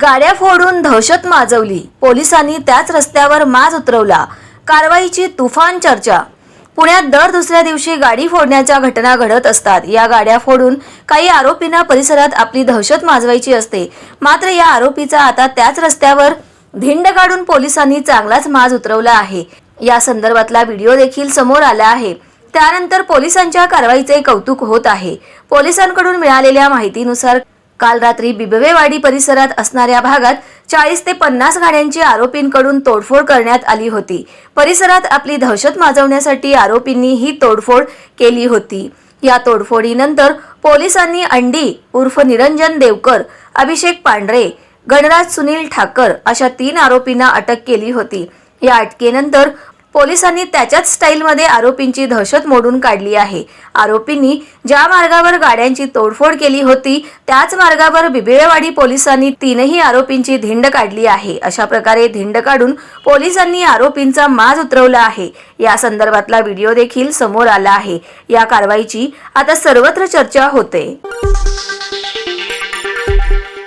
गाड्या फोडून दहशत माजवली, पोलिसांनी त्याच रस्त्यावर माज उतरवला, कारवाईची तुफान चर्चा। पुण्यात दर दुसऱ्या दिवशी गाडी फोडण्याच्या घटना घडत असतात। या गाड्या फोडून काही आरोपींना परिसरात आपली दहशत माजवायची असते, मात्र या आरोपीचा आता त्याच रस्त्यावर धिंड काढून पोलिसांनी चांगलाच माज उतरवला आहे। या संदर्भातला व्हिडिओ देखील समोर आला आहे। त्यानंतर पोलिसांच्या कारवाईचे कौतुक होत आहे। पोलिसांकडून मिळालेल्या माहितीनुसार काल रात्री बिबवेवाडी परिसरात असणाऱ्या भागात 40 ते 50 गाड्यांची आरोपींकडून तोडफोड करण्यात आली होती। परिसरात आपली दहशत माजवण्यासाठी आरोपींनी ही तोडफोड केली होती। या तोडफोडीनंतर पोलिसांनी अंडी उर्फ निरंजन देवकर, अभिषेक पांढरे, गणराज सुनील ठाकर अशा 3 आरोपींना अटक केली होती। या अटकेनंतर पोलिसांनी त्याच्याच स्टाईलमध्ये आरोपींची दहशत मोडून काढली आहे। आरोपींनी ज्या मार्गावर गाड्यांची तोडफोड केली होती त्याच मार्गावर बिबवेवाडी पोलिसांनी 3ही आरोपींची धिंड काढली आहे। अशा प्रकारे धिंड काढून पोलिसांनी आरोपींचा माज उतरवला आहे। या संदर्भातला व्हिडिओ देखील समोर आला आहे। या कारवाईची आता सर्वत्र चर्चा होते।